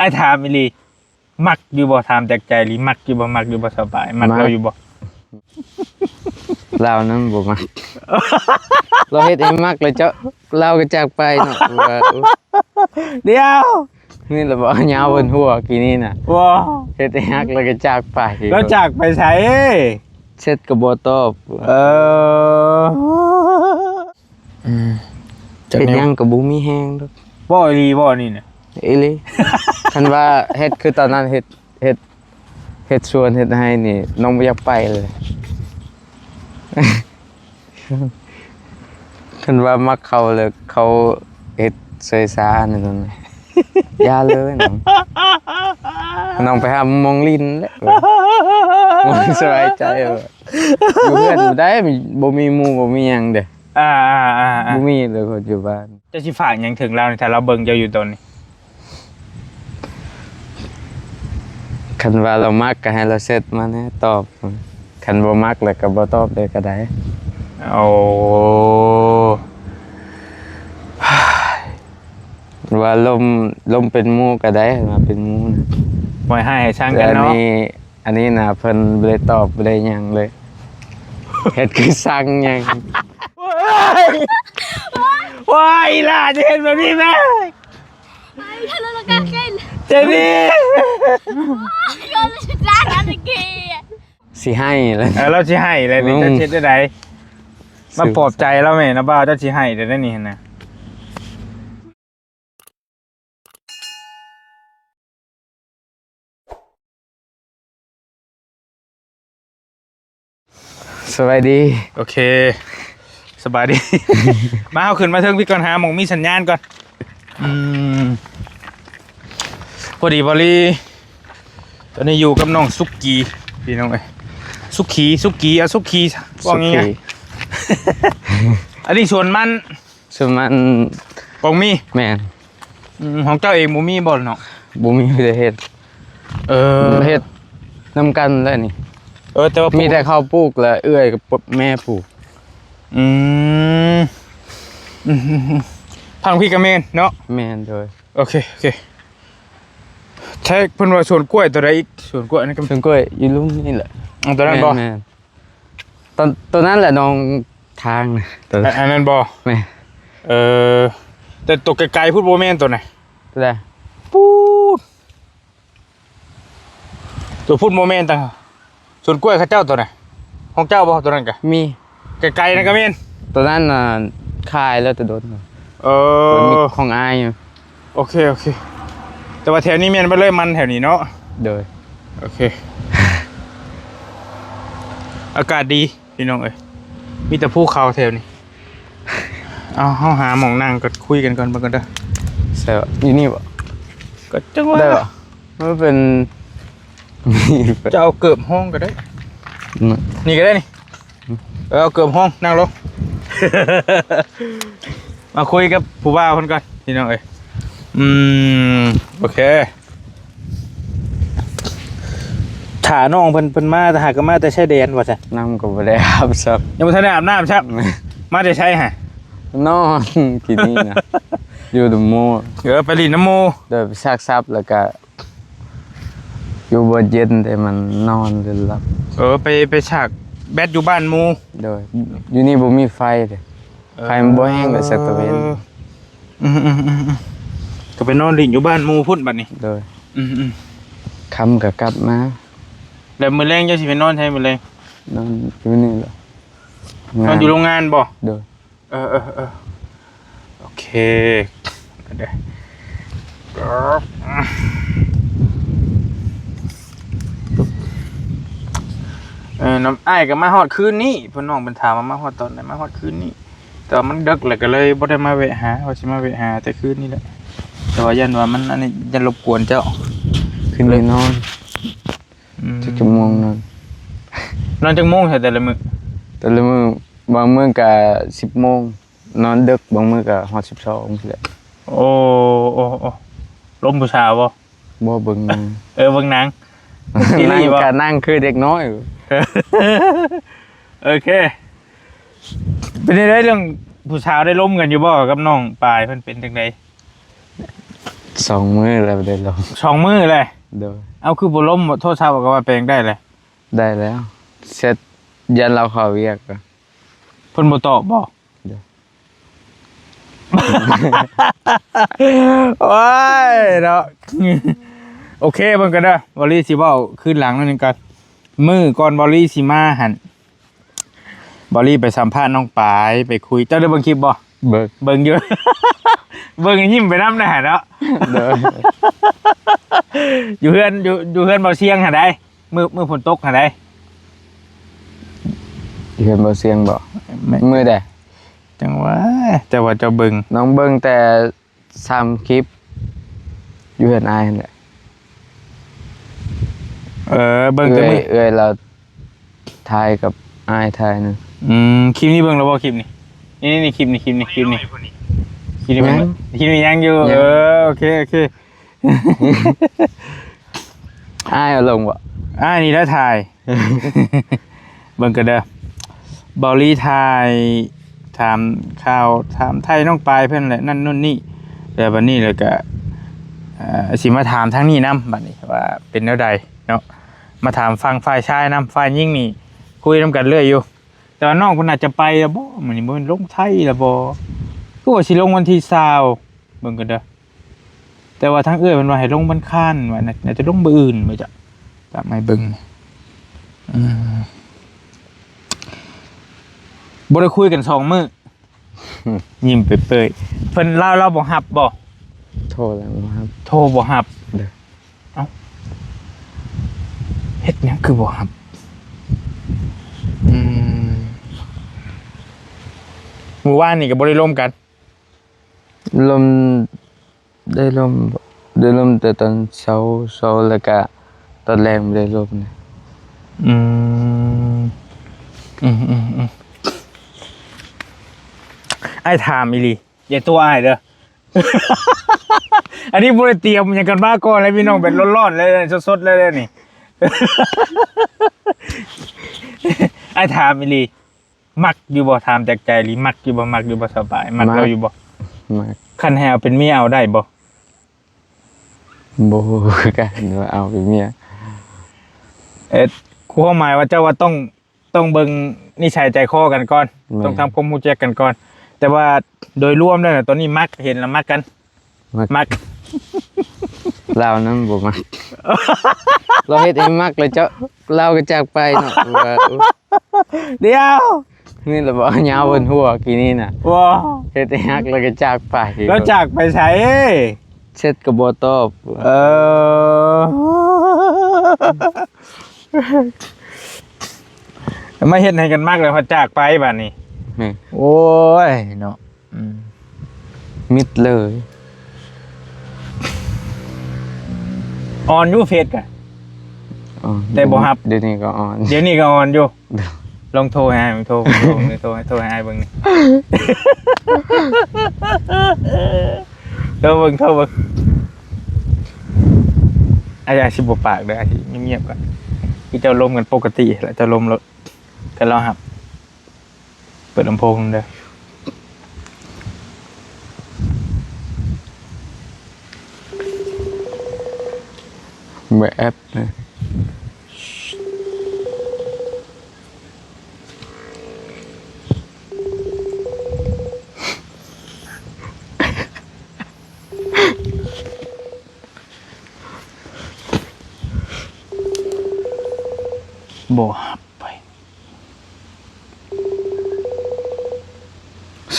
อ้ถามอีหลีมักอยู่บ่ถามจากใจหรือมักอยู่บ่มักอยู่บ่สบายมักเราอยู่บ่เรานั้นบ่มักเราเฮ็ดเองมักเลยเจ้าเราก็จากไปเนาะว่า เดี๋ยว นี่เราบ่ยาวบนหัวกี่นี่น่ะ ว้า เฮ็ดเองฮักแล้วก็จากไป แล้วจากไปใช้ เช็ดก็บ่ตอบ เออ เฮ็ดหยังก็บ่มีแฮงดอก บ่อีหลีบ่นี่น่ะ อีหลีคันว่าเฮ็ดคือตอนนั้นเฮ็ดสวนเฮ็ดให้นี่น้องบ่อยากไปเลยคันว่ามักเขาเลยเขาเฮ็ดเสยซานั่นนั่นอย่าเลยน้องไปหามองลินแล้วบ่สบายใจอยู่เพื่อนบ่ได้บ่มีหมู่บ่มีหยังเด้บ่มีเลยคนอยู่บ้าน จะสิฝากหยังถึงเราถ้าเราเบิ่งเจ้าอยู่ตอนนี้ คันว่าเรามักก็ให้เราเสร็จมาแน่ตอบคันบ่มักแล้วก็บ่ตอบเลยก็ได้ โอ้ ว่าลมเป็นหมู่ก็ได้มาเป็นหมู่นะ บ่ให้ช่างกันเนาะ อันนี้น่ะเพิ่นบ่ได้ตอบบ่ได้หยังเลย เฮ็ดคือสั่งหยัง ว้ายล่ะจะเห็นแบบนี้ไหม ถ้าเราต้องการกิน เจนี่ ก็ไม่ใช่ร้านนั้นกี สิให้เลย เราสิให้เลยนี่จะเช็ดได้ไหนมาปลอบใจเราแม่นะบ้าเจ้าสิให้เดี๋ยวได้นี่นะ สวัสดี โอเคสบายดี มาเอาขึ้นมาเทิงพี่ก่อนหาหมองมีสัญญาณก่อนพอดีบอลี่ตอนนี้อยู่กับน้องซุกกี้พี่น้องเอ้ยซุกกี้เอาซุกกี้ว่างี้ไง อันนี้ชวนมัน สมัน ปองมี แม่น ของเจ้าเองบ่มีบ่เนาะ บ่มีได้เฮ็ดเฮ็ดนำกันแล้วนี่ แต่ว่า มีแต่ข้าวปลูกแล้วเอื้อยกับแม่ปลูก พังพี่กระเมนเนาะ แม่นโดย โอเคใช่เพิ่นว่าสวนกล้วยตัวใดอีกสวนกล้วยอันนี้ก็ ถึงกล้วยอยู่ลุ่มนี่แหละ ตัวนั้นบ่ แม่นตอนนั้นแหละน้องทางนะตัว อันนั้นบ่ แม่ แต่ตัวไกลๆพูดบ่แม่นตัวไหน ตัวใด ปูดตัวพูดบ่แม่นต่างหากสวนกล้วยเขาเจ้าตัวไหนของเจ้าบ่ตัวนั้นกะ มี ไกลๆนั่นก็แม่น ตัวนั้นน่ะคายแล้วจะโดนมีของอายอยู่ โอเคแต่ว่าแถวนี้แม่นบ่เลยมันแถวนี้เนาะ โดย โอเค อากาศดีพี่น้องเอ้ยมีแต่ภูเขาแถวนี้เอาเฮาหาหม่องนั่งก็คุยกันก่อนเบิ่งก่อนเด้อ เสร็จอยู่นี่บ่ ก็จังว่า ได้บ่มันเป็น จะเอาเกือบห้องก็ได้นี่ก็ได้นี่เอาเกือบห้องนั่งลง มาคุยกับผู้บ่าวคนก่อนพี่น้องเอ้ยโอเคถาน้องเพิ่นมาแต่หากมาแต่ใช้แดนว่าซั่น น้ำก็บ่ได้อาบซับ ยังบ่ทันได้อาบน้ำครับมาแต่ใช้ฮะ นอนกินนี่นะอยู่ดมโม ไปลินน้ำโม เดินไปซักซับแล้วก็อยู่บ่เย็นแต่มันนอนเลยหลับ ไปฉากแบดอยู่บ้านหมู โดยอยู่นี่บ่มีไฟเลยไฟมันบ่แห้งเลยสักตะเวน ก็ไปนอนลินอยู่บ้านหมูพุ่นบัดนี้ โดยค่ำก็กลับมา แล้วมื้อแรงจะสิไปนอนใช่มื้อแรง นอนอยู่นี่แหละ นอนอยู่โรงงานบ่ โดย โอเคเดี๋ยวน้ำอ้ายก็มาฮอดคืนนี้เพิ่นน้องเพิ่นถามมาฮอดตอนไหนมาฮอดคืนนี้แต่ว่ามันดึกแล้วก็เลยบ่ได้มาแวะหาว่าสิมาแวะหาแต่คืนนี้แหละแต่ว่ายันว่ามันอันนี้ยันรบกวนเจ้า ขึ้นไปนอนจะชั่วโมงนอน นอนจังโมงแต่ละมื้อ แต่ละมื้อบางมื้อก็10โมงนอนดึกบางมื้อก็ฮอด12ซี่แหละ โอ้ลมผู้สาวบ่ บ่เบิ่งหนัง เบิ่งหนังซีรีส์บ่ ก็นั่งคือเด็กน้อย โอเคเป็นได้เรื่องผู้สาวได้ล้มกันอยู่บ่กับน้องปายเพิ่นเป็นจังได 2 มื้อแล้วได้ลง 2 มื้อเลย โดย เอาคือบ่ล้มบ่โทษชาวบอกว่าแปลงได้เลย ได้แล้วเสร็จยันเราเข้าเวียกก็ เพิ่นบ่ตอบบ่ เดี๋ยว โอ้ยเนาะ โอเคเบิ่งกันเด้อบอลลี่สิเว้าขึ้นหลังนั่นนึงกันมื้อก่อนบอลลี่สิมาหั่นบอลลี่ไปสัมภาษณ์น้องปายไปคุยเจ้าได้เบิ่งคลิปบ่ เบิก เบิ่งอยู่ เบิ่งยิ้มไปนำนะฮะเนาะ โดย อยู่เฮือนเบาเสียงหั่นได้มื้อฝนตกหั่นได้ เห็นบ่เสียงบ่มื้อใด จังว่าแต่ว่าเจ้าเบิ่ง น้องเบิ่งแต่3คลิปอยู่เห็นอายนั่นแหละ เบิ่งแต่มื้อ เอ้ยเราถ่ายกับอายถ่ายนึง คลิปนี้เบิ่งแล้วบ่คลิปนี้นี่คลิปนี้คลิปนี้เบิ่งคลิปนี้ยังอยู่โอเคอายเอาลงบ่ นี่แล้วถ่าย เบิ่งกันเด้อเบาลี่ถ่ายถามข่าวถามไทยน้องปลายเพิ่นแหละนั่นนู่นนี่แต่บัดนี้แล้วก็สิมาถามทางนี้นำบัดนี้ว่าเป็นแนวใดเนาะมาถามฟังฝ่ายชายนำฝ่ายหญิงนี่คุยนำกันเรื่อยอยู่แต่ว่าน้องเพิ่นอาจจะไปแล้วบ่มันนี่บ่ลงไทยแล้วบ่คือว่าสิลงวันที่20เบิ่งกันเด้อแต่ว่าทางเอื้อยเพิ่นว่าให้ลงวันค้านว่าน่าจะลงมื้ออื่นบ่จ๊ะตามให้เบิ่งบ่ได้คุยกัน2 มื้อยิ้มเปื่อยๆเพิ่นเล่าเราบ่รับบ่ โทรแล้วบ่ครับ โทรบ่รับ เด้อ เอ้าเฮ็ดหยังคือบ่รับมื้อวานนี่ก็บ่ได้ร่วมกัน ลมได้ลมบ่ได้ลมแต่ตอนเช้าแล้วก็ตอนแรงบ่ได้ลมนะ ไอ้ถามอีหลีอย่าตัวอ้ายเด้อ อันนี้บ่ได้เตรียมหยังกันมาก่อนเลยพี่น้องแบบร้อนๆเลยสดๆเลยนี่ ไอ้ถามอีหลีมักอยู่บ่ถามจากใจอีหลีมักอยู่บ่สบายมักเราอยู่บ่ มาก คันให้เอาเป็นเมียเอาได้บ่ บ่คือกันว่าเอาเป็นเมีย ความหมายว่าเจ้าว่าต้องเบิ่งนิสัยใจคอกันก่อนต้องทำความรู้จักกันก่อนแต่ว่าโดยรวมแล้วน่ะตอนนี้มักเห็นแล้วมักกันมัก เรานั้นบ่มัก เราเฮ็ดให้มักเลยเจ้าเราก็จากไปเนาะว่า เดี๋ยว นี่แหละบ่ยาวบนหัวกี่นี่น่ะ ว้า เฮ็ดให้ฮักแล้วก็จากไป แล้วจากไปใช้ เช็ดก็บ่ตอบ มาเฮ็ดให้กันมากเลยพอจากไปบัดนี้ นี่ โอ้ยเนาะ มิดเลย ออนอยู่เฟซกะ อ๋อ แต่บ่รับ เดี๋ยวนี้ก็อ่อน เดี๋ยวนี้ก็ออนอยู่ลองโทรให้อ้ายโทรให้อ้ายเบิ่งนี่ โทรเบิ่งอาจจะสิบ่ปากเด้ออาจสิเงียบๆก่อนคือเจ้าลมกันปกติแล้วเจ้าลมรถกันเราครับเปิดลำโพงเด้อ เมื่อแอปนะ บ่ฮับไป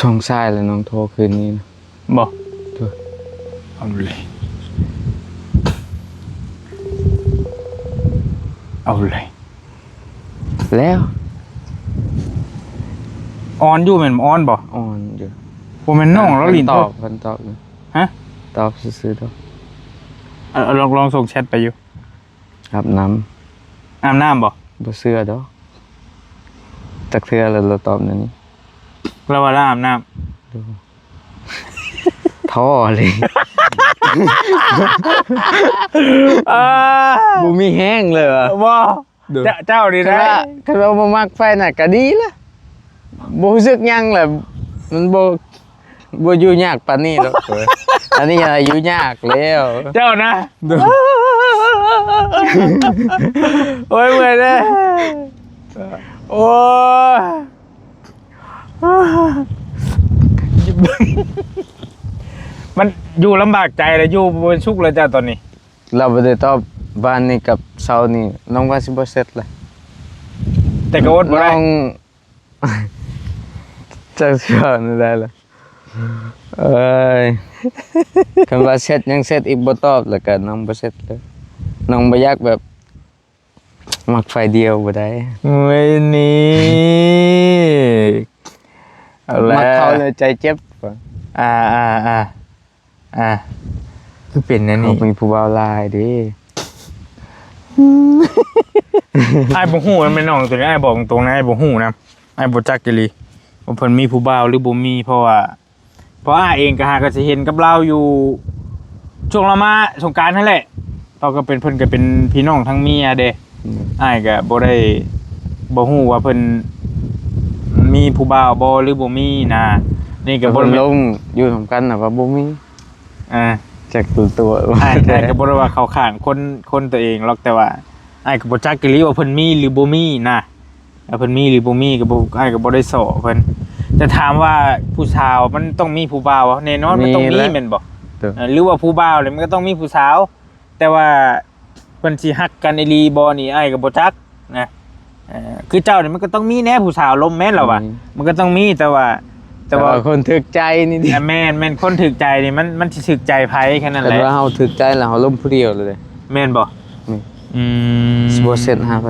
ส่งสายแล้วน้องโทรคืนนี้นะ บ่ โทร เอาเลยแล้ว ออนอยู่แม่นบ่ออนบ่ อ่อนอยู่ บ่แม่นน้องแล้วลิ้น ต โท อ ร บเพิ่นตอบอยู่ ฮะ ตอบซื่อๆดอก ลองส่งแชทไปอยู่ อาบน้ อาบน้ำบ่ ำบ่เสื้อดอกตักเทื่อแล้วเราตอบนั่นนี่ แล้วว่าอาบน้ำ ท่อเลย บ่มีแห้งเลยว่ะ บ่เจ้าดี คัน นะ ว่าคันว่าบ่มักไฟน่ะก็ดีละบ่รู้สึกหยังแหละมันบ่อยู่ยากปานนี้ดอก อันนี้อายุยากแล้ว เจ้านะ ดู โอ้ยเมื่อยเลยโอ้ยมันอยู่ลำบากใจเลยอยู่บนชุกเลยจ้าตอนนี้ เราไปได้ตอบบ้านนี้กับเสานี่น้องว่าสิบ่เสร็จเลย แต่ก็อดบ่ น้ ได้ อง จะเชื่อไม่ได้เลยเอ้ยคำว่าเสร็จยังเสร็จอีกบ่ตอบแล้วก็น้องบ่เสร็จเลยน้องบ่อยากแบบมักไฟเดียวบ่ได้ ไม่นี่เอาละ มักเขาเลยใจเจ็บกว่า คือเป็นนั่น เขา นี่ มีผู้บ่าวหลายเดิ ไอ้บ่ฮู้มันเป็นน้องตัวนี้ไอ้บอกตรงๆนะไอ้บ่ฮู้นะไอ้บ่จักอีหลีว่าเพิ่นมีผู้บ่าวหรือบ่มีเพราะอ้ายเองก็หาก็สิเห็นกับเราอยู่ช่วงเรามาสงกรานต์นั่นแหละเราก็เป็นเพิ่นก็เป็นพี่น้องทั้งเมียเด้อ้ายก็บ่ได้บ่ฮู้ว่าเพิ่นมีผู้บ่าวบ่หรือบ่มีนะนี่ก็ ก็ บ่ บ่ ได้ ลงอยู่นํกันน่ะว่าบ่มี อ่า จักตัว อ้ายก็บ่ได้ว่าเข้าข้างคนตัวเองหรอกแต่ว่าอ้ายก็บ่จักอีหลีว่าเพิ่นมีหรือบ่มีนะถ้าเพิ่นมีหรือบ่มีก็บ่อ้ายก็บ่ได้สอเพิ่นจะถามว่าผู้สาวมันต้องมีผู้บ่าวแน่นอนมันต้องมีแม่นบ่ หรือว่าผู้บ่าวเนี่ยมันก็ต้องมีผู้สาว แต่ว่าเพิ่นสิฮักกันอีหลีบ่นี่อ้ายก็บ่จักนะคือเจ้าเนี่ยมันก็ต้องมีแน่ผู้สาวลมแม่นแล้วว่ะมันก็ต้องมีแต่ว่า แต่ว่าคนถึกใจนี่ดิ แม่นคนถึกใจนี่มันสิถึกใจไผแค่นั้นแห แต่ ละ ว่าเฮาถึกใจแล้วเฮาล้มผู้เดียวเลย แม่นบ่ นี่ อืม สิบ่เสร็จหาไป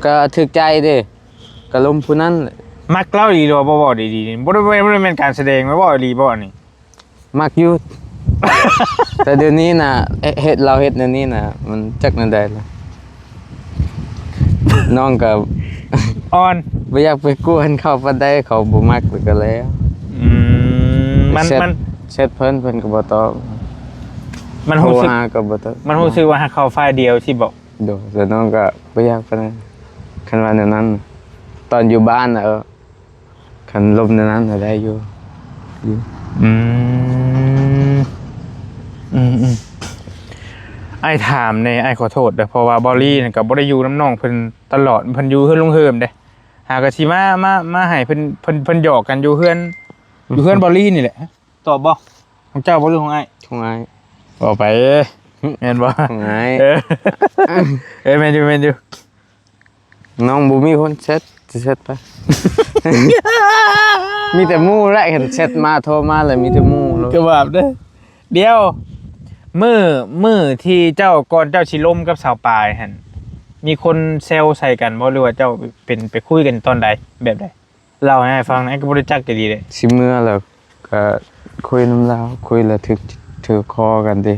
ก็ถึกใจเด้ก็ล้มผู้นั้น มักเล่าดีหรือว่าบ่บอกดีๆนี่บ่ได้แม่นการแสดงไว้บ่อีหลีบ่นี่ มักอยู่ แต่เดี๋ยวนี้น่ะเฮ็ดเราเฮ็ดเดี๋ยวนี้น่ะมันจักนั่นได้เลยน้องก็ อ่อน บ่อยากไปกวนเขาปานใดเขาบ่มักก็แล้ว มัน เช็ดเพิ่นก็บ่ตอบ มันรู้สึก โทรหาก็บ่ตอบ มันรู้สึกว่าฮักเขาฝ่ายเดียวที่บอก โดดแต่น้องก็บ่อยากปานนั้นคันว่าแนวนั้น ตอนอยู่บ้านน่ะคันลมแนวนั้นน่ะได้อยู่ อืมไอ้ถามในไอ้ขอโทษเด้อเพราะว่าบอลลี่นี่ก็บ่ได้อยู่น้ำน้องเพิ่นตลอดเพิ่นอยู่เฮือนลุงเฮิมเด้หากะสิมาให้เพิ่นหยอกกันอยู่เฮือนบอลลี่นี่แหละตอบบ่ของเจ้าบ่หรือของไอ้ ของอ้าย บ่ไปแม่นบ่ ของอ้าย แม่นอยู่ น้องบ่มีคนเช็ดสิเช็ดไป มีแต่หมู่แหละเห็นเช็ดมาโทรมาเลยมีแต่หมู่เลย ก็แบบเด้อเดี๋ยวมื้อที่เจ้าก่อนเจ้าสิล้มกับสาวปลายหั่นมีคนแซวใส่กันบ่หรือว่าเจ้าเป็นไปคุยกันตอนใดแบบใดเล่าให้ฟังหน่อยก็บ่รู้จักก็ดีเด้ สิเมื่อแล้วก็คุยน้ำลาวคุยแล้วถือคอกันดิ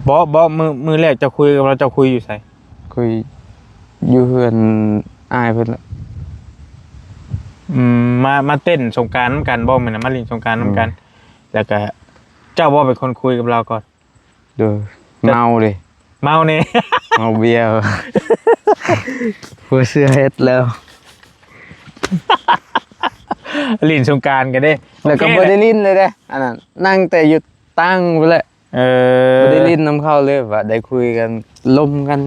บ่มือแรกเจ้าคุยกับเราเจ้าคุยอยู่ไส คุยอยู่เฮือนอายเพิ่นละ มาเต้นสงกรานต์นำกันบ่แม่นนะมาเล่นสงกรานต์นำกัน แล้วก็เจ้าบ่เป็นคนคุยกับเราก่อน โดยเมาเลย เมานี่ เมาเบียร์ผู้เสื้อเฮ็ดแล้ว เล่นสงกรานต์กันเด้ แล้วก็บ่ได้ลิ้นเลยเด้อันนั้นนั่งแต่อยู่ตั้งไปเลย บ่ได้ลิ้นน้ำเข้าเลยว่าได้คุยกันลมกัน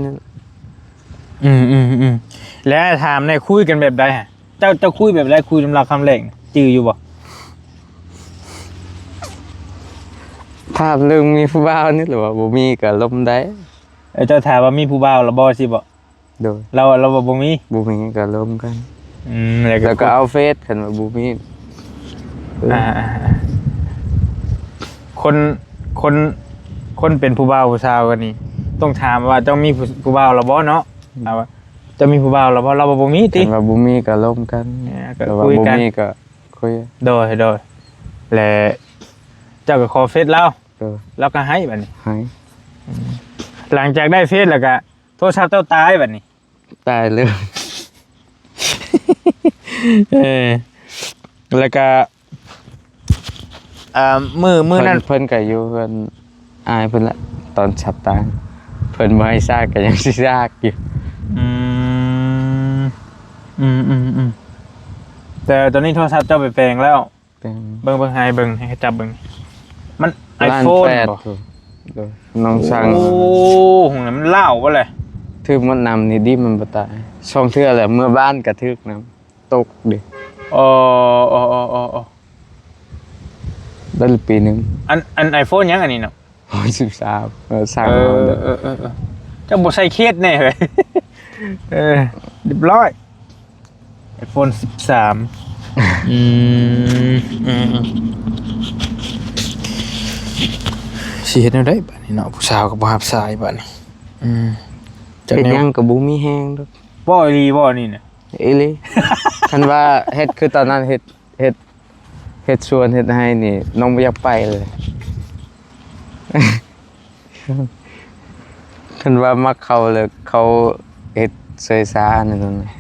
แล้วถามในคุยกันแบบใดฮะเจ้าคุยแบบใดคุยสำหรับคำแรกน่ะจื้ออยู่บ่ ภาพเรื่องมีผู้บ่าวนี่หรือว่าบ่มีก็ลมได้ เจ้าถามว่ามีผู้บ่าวแล้วบ่สิบ่ โดย เราบ่มี บ่มีก็ลมกัน แล้ว แล้วก็เอาเฟซคันว่าบ่มี อ่าคนเป็นผู้บ่าวผู้สาวกันนี่ต้องถามว่าเจ้ามีผู้บ่าวแล้วบ่เนาะถามว่าเจะมีผู้บ่าวแล้วบ่เราบ่มีติ คันว่าบ่มีก็ลมกัน ก็ แต่ว่า คุย บ่ กัน มีก็คุย โดยและเจ้าก็ขอเฟซเรา โดย แล้วก็ให้บัดนี้ หาย หลังจากได้เฟซแล้วก็โทรศัพท์เจ้าตายบัดนี้ ตายเลย แล้วก็มือนั้น เพิ่นก็อยู่เพิ่นอายเพิ่นละตอนฉับตายเพิ่นบ่ให้ซากก็ยังสิซากอยู่ แต่ตอนนี้โทรศัพท์เจ้าไปแปลงแล้ว เป็น เบิ่งให้เบิ่งให้จับเบิ่ง มันไอ ล้าน โฟน แปดโดยน้องสั่ง โอ้โหมันเล่าว่าเลย ทึกมันนำนี่ดิมันบ่ตายช่องเทื่อแหละเมื่อบ้านกระทึกน้ำตกดิ อ๋อได้ปีหนึง อันไอโฟนยังอันนี้เนาะ 13สั่ง เอ เอา อ เด้อ เจ้าบ่ใส่เคสแน่เลยเรียบร้อยไอโฟน13สิเฮ็ดแนวใดบัดนี้เนาะผู้สาวก็บ่รับสายบัดนี้จัก เฮ็ด แน หยั ว งก็บ่มีแฮงดอก บ่อีหลีบ่นี่น่ะ อีหลี คันว่าเฮ็ดคือตอนนั้นเฮ็ดสวนเฮ็ดให้นี่น้องบ่อยากไปเลย คันว่ามักเขาเลยเขาเฮ็ดเสยสานั่นน่ะ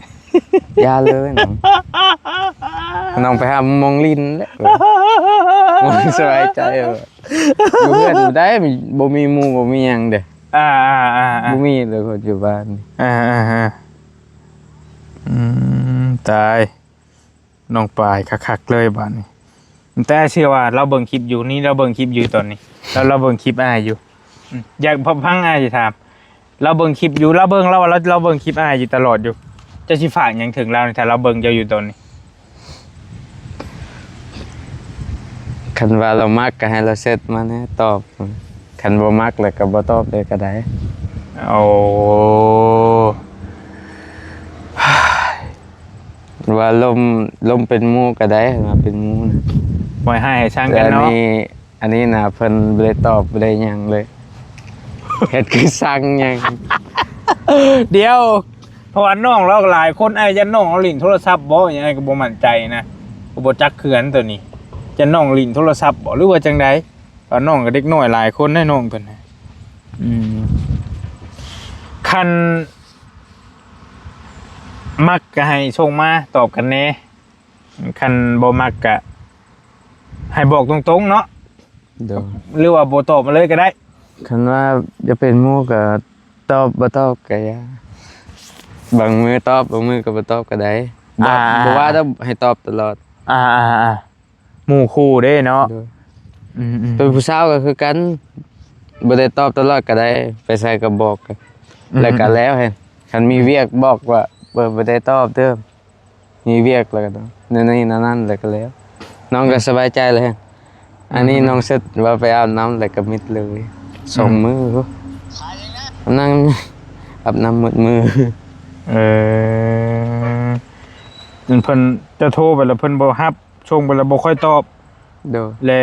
อย่าเลยน้องไปหามองลินแหละบ่สบายใจอยู่เพื่อนบ่ได้บ่มีหมู่บ่มีหยังเด้ บ่มีเลยคนอยู่บ้านนี่ ตายน้องปลายคักๆเลยบ้านนี้แต่เชื่อว่าเราเบิ่งคลิปอยู่นี่เราเบิ่งคลิปอยู่ตอนนี้แล้วเราเบิ่งคลิปอ้ายอยู่อยากพังอ้ายจะถามเราเบิ่งคลิปอยู่เราเบิ่งเราเบิ่งคลิปอ้ายอยู่ตลอดอยู่จะสิฝากหยังถึงเราถ้าเราเบิ่งเจ้าอยู่ตอนนี้ คันว่าเรามักก็ให้เราเซตมาแน่ตอบคันบ่มักแล้วก็บ่ตอบเลยก็ได้ โอ้ ว่าลมเป็นหมู่ก็ได้มาเป็นหมู่นะ ไว้ให้ช่าง แต่ กันเนาะ อันนี้น่ะเพิ่นบ่ได้ตอบบ่ได้หยังเลย เฮ็ดคือสั่งหยัง เดี๋ยวเพราะว่าน้องเราหลายคนไอ้จะน้องเอาลิ้นโทรศัพท์บ่ยังไงก็บ่มั่นใจนะก็บ่จักเขื่อนตัวนี้จะน้องลิ้นโทรศัพท์บ่หรือว่าจังได๋ว่าน้องก็เด็กน้อยหลายคนได้น้องเพิ่นน่ะคันมักก็ให้ส่งมาตอบกันแน่คันบ่มักก็ให้บอกตรงๆเนาะ เดี๋ยว หรือว่าบ่ตอบมาเลยก็ได้ คันว่าจะเป็นหมู่ก็ตอบบ่ตอบก็อย่าบางมือตอบบางมือก็บ่ตอบก็ได้บ่ว่าต้องให้ตอบตลอด หมู่คู่เด้เนาะ เดี๋ยวเป็นผู้สาวก็คือกันบ่ได้ตอบตลอดก็ได้ไปใส่ก็บอกกันแล้วก็แล้วเห็นคันมีเวียกบอกว่าบ่ได้ตอบเด้อมีเวียกแล้วก็นี่นั่นแล้วก็แล้วน้องก็สบายใจเลยอันนี้น้องเสร็จว่าไปอาบน้ำแล้วก็มิดเลยสองมือนั่งอาบน้ำหมดมือ เพิ่นจะโทรไปแล้วเพิ่นบ่รับส่งไปแล้วบ่ค่อยตอบ เดี๋ยว และ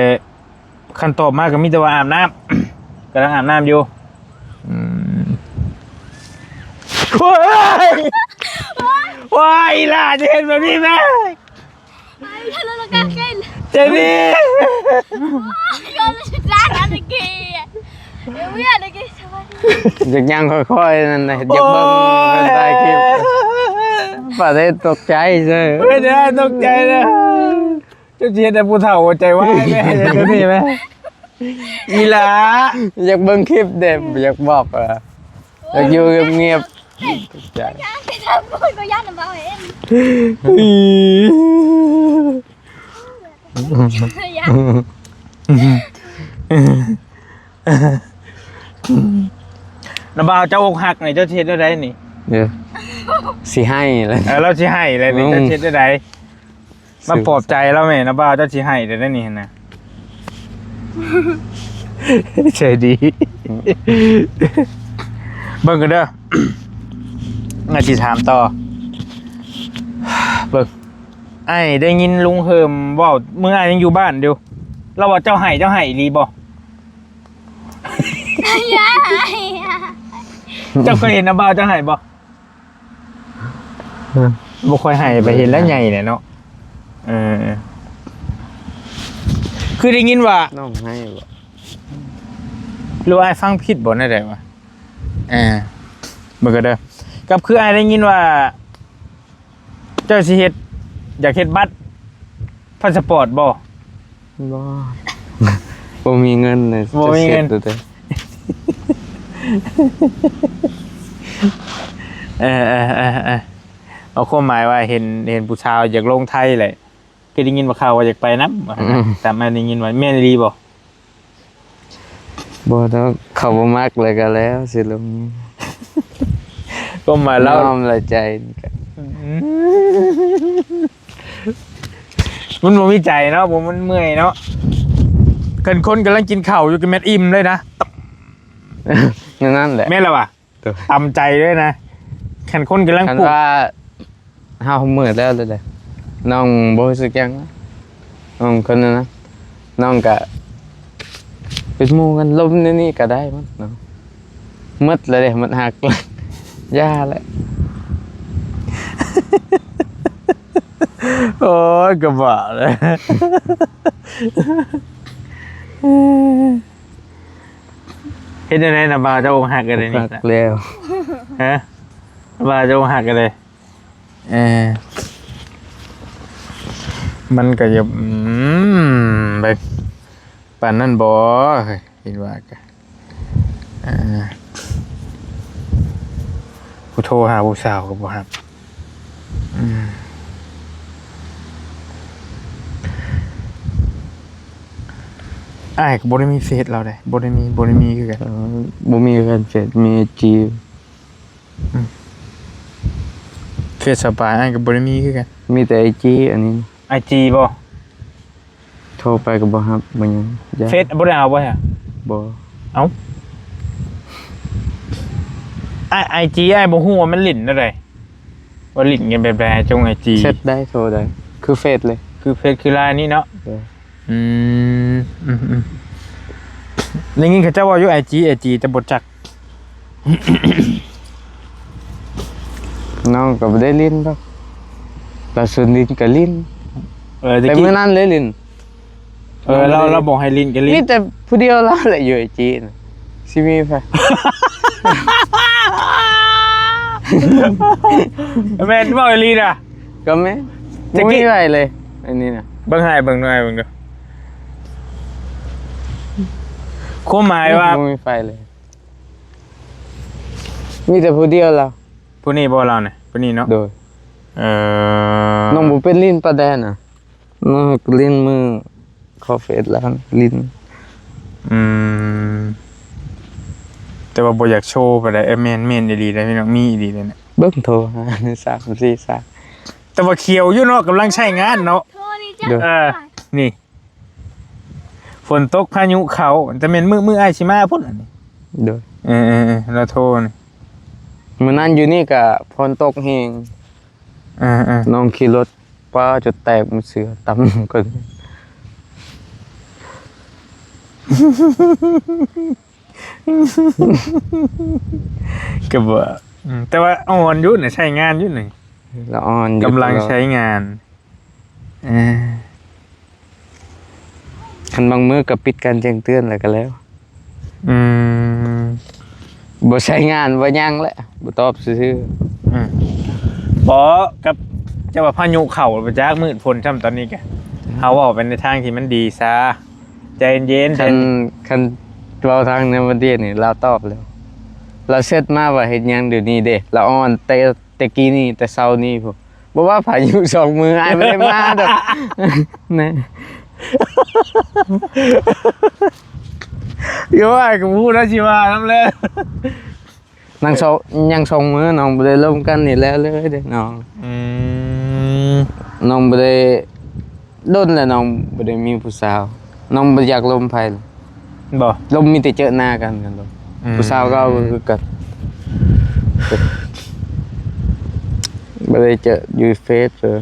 คันตอบมาก็มีแต่ว่าอาบน้ำ กำลังอาบน้ำอยู่ว้ายล่ะจะเห็นแบบนี้ไหม ฉันแล้วกันกิน เจนี่ ก็ไม่ใช่ร้านอันนี้กินเดี๋ยวไม่ได้กินสบาย อยากย่างค่อยๆนั่นนะอยากเบิ่งเพิ่นถ่ายคลิปประเทศตกใจเด้อ ไม่ได้ตกใจนะเจ้าเจียนแต่ผู้เฒ่าหัวใจว่ายแม่เห็นแบบนี้ไหมอีหลา อยากเบิ่งคลิปเด้อยากบอกอยากอยู่เงียบๆตกใจ ย่างไปทำบุญก็ย่างน้ำเบาเองย่าง น้าบ่าวเจ้าอกหักนี่เจ้าเช็ดได้ไรนี่ เดี๋ยวสิให้เลย เราสิให้เลยนี่เจ้าเช็ดได้ไรมาปลอบใจแล้วแม่น้าบ่าวเจ้าสิให้ได้นี่นะใจดีเบิ่งกันเด้ออาจิถามต่อเบิ่งไอ้ได้ยินลุงเฮิมว่าเมื่อไอ้ยังอยู่บ้านเดียวเราว่าเจ้าให้ดีบ่ ย่าง เจ้าเคยเห็นนะบ่าวเจ้าให้บ่บ่ค่อยให้ไปเห็นแล้วใหญ่เนี่ยเนาะคือได้ยินว่า น้องให้บ่ หรือว่าไอ้ฟังผิดบ่ได้ไดวะเบิ่งกันเด้อกับคือไอ้ได้ยินว่า เจ้าสิเฮ็ดอยากเฮ็ดบัตรพาสปอร์ตบ่ บ่บ่มีเงินเลย บ่มีเงิน จะเสร็จ เอาความหมายว่าเห็นผู้ชายอยากลงไทยแหละคือได้ยินว่าข่าวว่าอยากไปนำตามมาได้ยินว่าแม่นดีบ่ บ่ต้องเขาบ่มักเลยก็แล้วสิลง ก็มาเล่า น้อมละใจก็ มันบ่มีใจเนาะมันเมื่อยเนาะคนกำลังกินข้าวอยู่กับแม่อิ่มเลยนะ นั่นแหละ แม่นแล้วว่ะตำใจด้วยนะคนกำลัง คัน ปลุก ว่าเฮามื้อแล้วเลยแหละน้องบ่รู้สึกหยังนะน้องคนนั้นนะน้องก็เป็นหมู่กันลมนี่ก็ได้มั้งเนาะหมดเลยเด้มันหักเลยย่าแหละ โอ้ยกระบะเลยเฮ็ดยังไงนะบ่าวเจ้าองค์หักกันเลยนี่ หักแล้ว ฮะบ่าวเจ้าองค์หักกันเลยมันก็จะไปปานนั่นบ่คิดว่ากันผู้โทรหาผู้สาวก็บ่ครับอ้ายก็บ่ได้มีเฟซเราได้บ่ได้มีคือกัน บ่มีกันเฟซมีจี เฟซสปายอ้ายก็บ่ได้มีคือกัน มีแต่ไอจีอันนี้ IG บ่ โทรไปก็บ่รับบ่หยังย่า เฟซบ่ได้เอาบ่ฮะ บ่ เอ้าIG อ้ายบ่ฮู้ว่ามันลิ้นได้ไดว่าลิ้นกันแบบใดจง IG เช็ดได้โทรได้คือเฟซเลย คือเฟซคือไลน์นี่เนาะ เออ นี่งินเขาเจ้าว่าอยู่ IG แต่บ่จัก น้องก็บ่ได้ลิ้นดอกล่าสุดลิ้นก็ลิ้น ตะ แต่ กี้ มื้อนั้นเลยลิ้น เราบอกให้ลิ้นกันลิ้ มี น แต่ผู้เดียวเราแหละอยู่ไอจีน่ะสิมีไผ แม่นบ่ให้ลิ้นอ่ะ ก็แม่ ตะ บ่ กี้ มีไผเลยอันนี้น่ะ เบิ่งให้เบิ่งหน่อยเบิ่งดูความหมายว่า บ่มีไผเลย มีแต่ผู้เดียวเรา ผู้นี้บ่เราเนี่ยผู้นี้เนาะ โดย น้องบ่เป็นลิ้นปลาแดนน่ะน้องก็ลิ้นมือขอเฟซแล้วลิ้น แต่ว่าบ่อยากโชว์ไปได้แม่นดีๆได้พี่น้องมีดีเลยเนี่ย เบิ่งโทรหา3 4 3 แต่ว่าเขียวอยู่เนาะกำลังใช้งานเนาะ โทษนี่จ้ะ นี่ฝนตกพายุเขาแต่แม่นมืออ้ายสิมาพุ่นอันนี้ โดย เราโทรนี่ มื้อนั้นอยู่นี่ก็ฝนตกแฮง น้องขี่รถป้าจนแตกมันเสือตำกัน ก็บ่แต่ว่าอ่อนอยู่น่ะใช้งานอยู่นี่ ละอ่อนอยู่ กำลังใช้งาน คันบางมื้อก็ปิดการแจ้งเตือนแล้วก็แล้วบ่ใช้งานบ่ยังแล้วบ่ตอบซื่อ บ่กับจะว่าพายุเข้าไปจากมืดฝนช่ำตอนนี้แกเฮาเว้าไปในทางที่มันดีซะใจเย็นๆ ๆคันเว้าทางในประเทศนี่เราตอบแล้วเราเซตมาว่าเฮ็ดหยังเดี๋ยวนี้เด้ละอ่อนแต่กี้นี่แต่เช้านี้พุ่นบ่ว่าพายุ2มื้ออ้ายบ่ได้มาดอก นะ เดี๋ยวอ้ายก็พูดแล้วสิว่านำเลย นั่งยังส่งมือน้องบ่ได้ลมกันนี่แล้วเลยเด้น้องน้องบ่ได้ดนแล้วน้องบ่ได้มีผู้สาวน้องบ่อยากลมไผเลย บ่ ลมมีแต่เจอหน้ากันลมผู้สาวก็คือกันบ่ได้เจออยู่เฟซเด้อ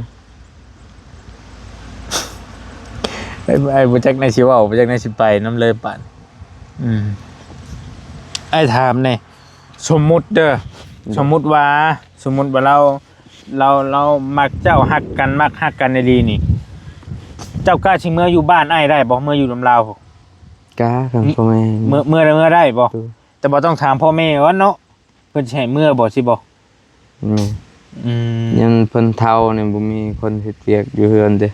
ไอ้บ่จักในสิเว้าบ่จักในสิไปนำเลยปานไอ้ถามแน่สมมุติเด้อสมมุติว่าเรามักเจ้าฮักกันมักฮักกันในดีนี่ เจ้ากล้าชิเมื่ออยู่บ้านอ้ายได้บ่เมื่ออยู่ลำลาว กาครับพ่อแม่ เมื่อได้บ่แต่บ่ต้องถามพ่อแม่ว่าเนาะเพิ่นสิให้เมื่อบ่สิบ่ ยันเพิ่นเฒ่านี่บ่มีคนเฮ็ดเวียกอยู่เฮือนเด้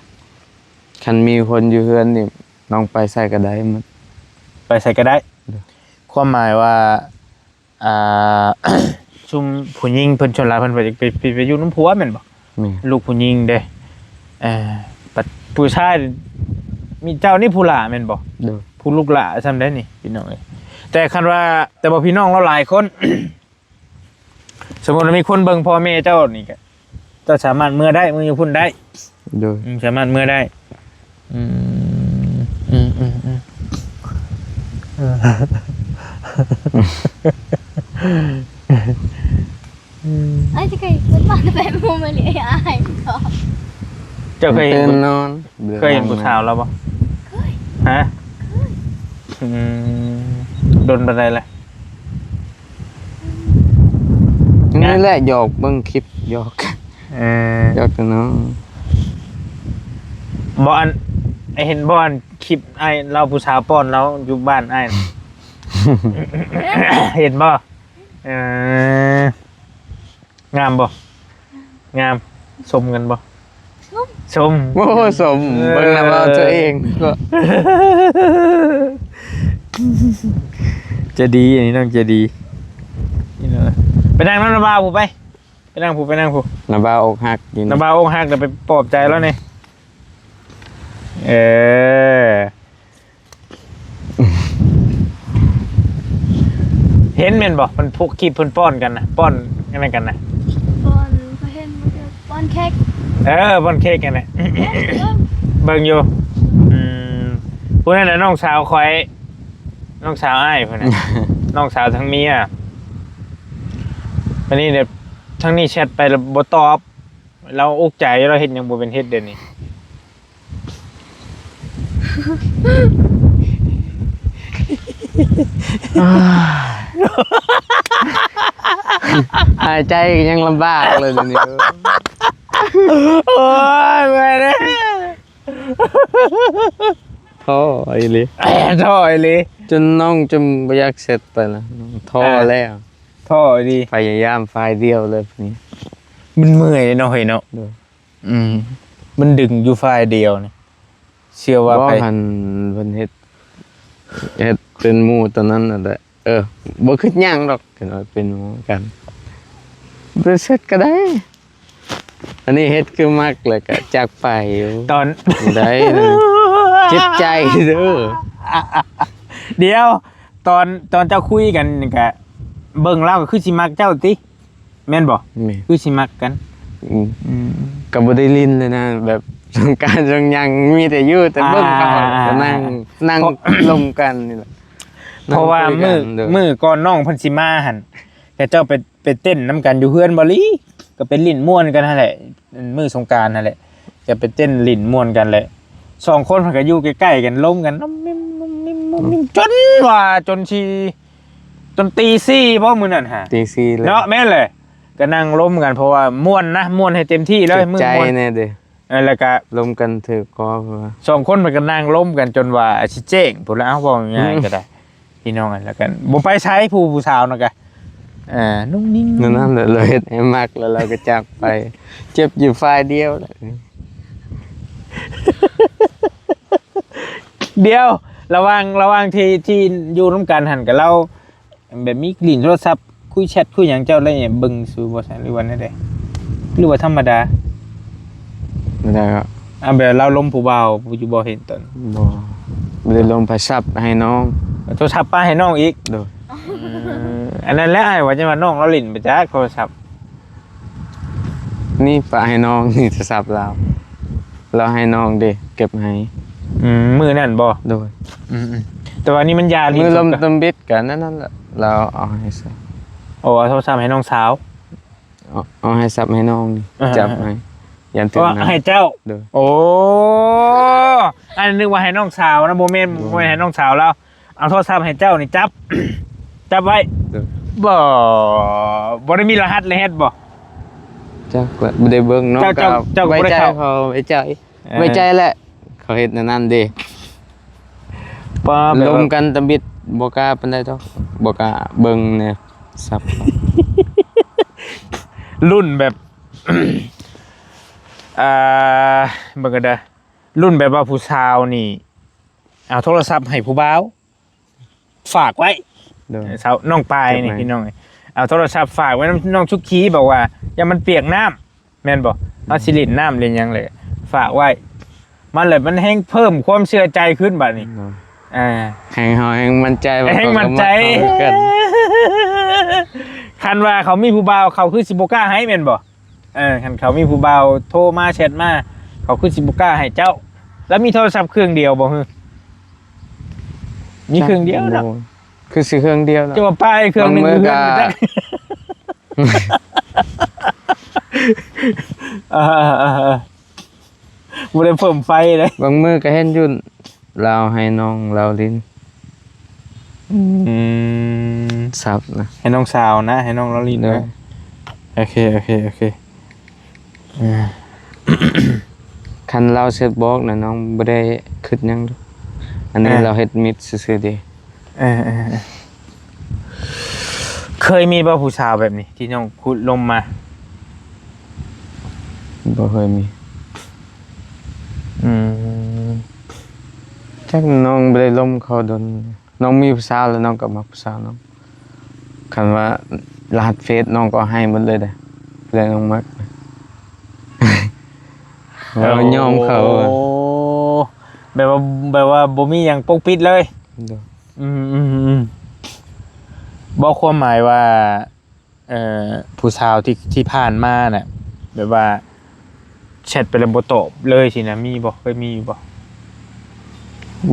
คันมีคนอยู่เฮือนนี่น้องไปใส่ก็ได้หมด ไปใส่ก็ได้ ความหมายว่าชุมผู้หญิงเพิ่นชวนหลายเพิ่นไปอยู่นำผัวแม่นบ่ แม่ ลูกผู้หญิงเด้ปัดผู้ชายมีเจ้านี่ผู้หลาแม่นบ่ เด้อ ผู้ลูกหลาซำได้นี่พี่น้องเอ้ย แต่คันว่าแต่บ่พี่น้องเราหลายคน สมมุติว่ามีคนเบิ่งพ่อแม่เจ้านี่ก็เจ้าสามารถเมื่อได้มืออยู่พุ่นได้ โดย สามารถเมื่อได้ไอ้ที่เคยเป็นบ้านแบบมุมมาเลยไอ้ก็ เจ้าเคยเห็ ตื่ น นนอน เคยเห็นผู้สาวแล้วบ่ เคย ฮะโดนบันไดเลย นี่แหละหยอกเบิ่งคลิปหยอกหยอกกันเนาะ บ่อันไอเห็นบ่อันคลิปไอเราผู้สาวป้อนเราอยู่บ้านไอ เห็นบ่งามบ่งามสมกันบ่สม โอ้สมเบิ่งนำเอาตัวเองก็ จะดีอันนี้ต้องจะดีนี่เนอะไปนั่งน้ำบาผู้ไปนั่งผู้ นาบาอกหักอยู่ น้ำบาองหักเดี๋ยวไปปลอบใจแล้วนี่เห็นแม่นบ่มันพวกคลิปเพิ่นป้อนกันนะป้อนอะไรกันนะ บอลเขาเห็นบอลเค้ก ป้อนเค้กกันนะ เบิ่งอยู่ผู้นั้นน่ะน้องสาวคอยน้องสาวอ้ายเพิ่นน่ะ น้องสาวทั้งเมียวันนี้เดี๋ยวทั้งนี้แชทไปแล้วบ่ตอบเราอุกใจเราเฮ็ดหยังบ่เป็นเฮ็ดเดี๋ยวนี้ หายใจยังลำบากเลยเดี๋ยวนี้ โอ้ยเมื่อยเด้ ท้อไอ้ลิ ท่อไอ้ลิ จนน้องจนบ่อยากเสร็จไปแล้วท้อแล้ว ท่อดี พยายามฝ่ายเดียวเลยนี่ มันเมื่อยเนาะเฮ้ยเนาะ เด้อ มันดึงอยู่ฝ่ายเดียวนี่เชื่อว่า บ่ ไป หันเพิ่นเฮ็ดเป็นหมู่ตอนนั้นน่ะแหละบ่คิดหยังดอกก็ว่าเป็นหมู่กันบ่เสร็จก็ได้ อันนี้เฮ็ดคือมักแล้วก็จากไปอยู่ ตอน ได้นะเจ็บใจเด้อ เดี๋ยวตอนเจ้าคุยกันนี่ก็เบิ่งเล่าก็คือสิมักเจ้าติแม่นบ่ แม่ คือสิมักกัน ก็บ่ได้ลิ้นเลยนะแบบสงกรานต์สงหยังมีแต่อยู่แต่เบิ่งเขาก็นั่งลมกันนี่แหละ เพราะว่ามือก่อนน้องเพิ่นสิมาหั่นแต่เจ้าไปเต้นน้ำกันอยู่เฮือนบ่ลีก็เป็นลิ้นม่วนกันนั่นแหละมื้อสงกรานต์นั่นแหละจะไปเต้นลิ้นม่วนกันแหละสองคนเพิ่นก็อยู่ใกล้ๆกันล้มกันจนว่าจนตี4บ่มื้อนั้นฮะ ตี4เลย เนาะแม่นเลยก็นั่งล้มกันเพราะว่าม่วนนะม่วนให้เต็มที่เลยมือ ใจ ม่วน แน่เด้อ แล้วก็ ลมกันถือก็เพราะว่า สองคนมันก็นั่งล้มกันจนว่าสิเจ๊งพุ่นแล้วเอาว่าง่ายๆก็ได้พี่น้องกันแล้วกันบ่ไปใช้ผู้สาวนะกะนุ่งนิ่ง นั่นแหละเลยเฮ็ดให้มักแล้วเราก็จากไป เจ็บอยู่ฝ่ายเดียวแหละ เดียวระวังที่อยู่ร่วมกันหันกับเราแบบมีกลิ่นโทรศัพท์คุยแชทคุยหยังเจ้าได้เบิ่งสู่บ่ซั่นหรือว่าแนวใดหรือว่าธรรมดา ไม่ได้ก็ แบบเราล้มผู้บ่าวผู้อยู่บ่เห็นตน บ่ได้ลงไปซับให้น้อง โทรศัพท์ป้าให้น้องอีก โดย อันนั้นแหละไอ้ว่าจะว่าน้องเราลิ้นไปจักโทรศัพท์ นี่ฝากให้น้องนี่จะซับเราให้น้องเด้เก็บให้ มือนั่นบ่ โดย แต่ว่านี่มันยาลิ้น มือลม สุด ตำบิดกันนั่นแหละเราเอาให้ซับ โอ้โทรศัพท์ให้น้องสาว เอาให้ซับให้น้องนี่จับให้ยันถึง ก็ นะ ให้เจ้า โดย โอ้อันนึกว่าให้น้องสาวนะโมเมนต์ไม่ให้น้องสาวแล้วเอาโทรศัพท์ให้เจ้านี่จับ จับไว้ โดย บ่ได้มีรหัสเลยเฮ็ดบ่ จักว่าบ่ได้เบิ่งเนาะ เจ้าก็ ไว้ บ่ได้ ใจ เข้า เขาไว้ใจไว้ใจแหละเขาเฮ็ดนั่นเด้ ป้า ลมกันตำบิดบ่กล้าปานใดดอกบ่กล้าเบิ่งแน่ซับ รุ่นแบบ เบิ่งกันเด้อรุ่นแบบว่าผู้สาวนี่เอาโทรศัพท์ให้ผู้บ่าวฝากไว้ โดย สาวน้องปายนี่ เก็บไว้ พี่น้องเอาโทรศัพท์ฝากไว้น้องชุกคีบอกว่าอย่ามันเปียกน้ำแม่นบ่เอาสิลินน้ำเรียนยังเลยฝากไว้มันเลยมันแห้งเพิ่มความเชื่อใจขึ้นบัดนี้ เนาะ แห่งเฮาแห่งมั่นใจว่า แห่งมั่นใจ เขาก็มักเขากัน คันว่าเขามีผู้บ่าวเขาคือสิบ่กล้าให้แม่นบ่คันเขามีผู้บ่าวโทรมาแชทมาเขาคือสิบ่กล้าให้เจ้า แล้วมีโทรศัพท์เครื่องเดียวบ่ฮึมีเครื่องเดียวเนาะ คือสิเครื่องเดียวเนาะ จะว่าป้ายเครื่องหนึง บางมื้อก็ เพื่อน บ่ได้เพิ่มไฟเลย บางมื้อก็เห็นอยู่เราให้น้องเราลิ้นซับนะ ให้น้องสาวนะให้น้องเราลีน เด้อ นะโอเคอ่า คันเราเซ็ตบอกน่ะน้องบ่ได้คิดหยังดอกอันนี้เราเฮ็ดมิดซื่อๆเด้ เออเคยมีบ่ผู้สาวแบบนี้ ที่น้องคุดลมมา บ่เคยมี อืม จักน้องบ่ได้ล้มเขาดนน้องมีผู้สาวแล้วน้องก็มักผู้สาวน้องคันว่ารหัสเฟซน้องก็ให้หมดเลยเด้เพื่อน้องมัก เรายอมเขาอะ โอ้แบบว่าบ่มีหยังปกปิดเลย เด้อ บอกความหมายว่าผู้สาวที่ผ่านมาน่ะแบบว่าแชทไปแล้วบ่ตอบเลยสินะมีบ่เคยมีอยู่บ่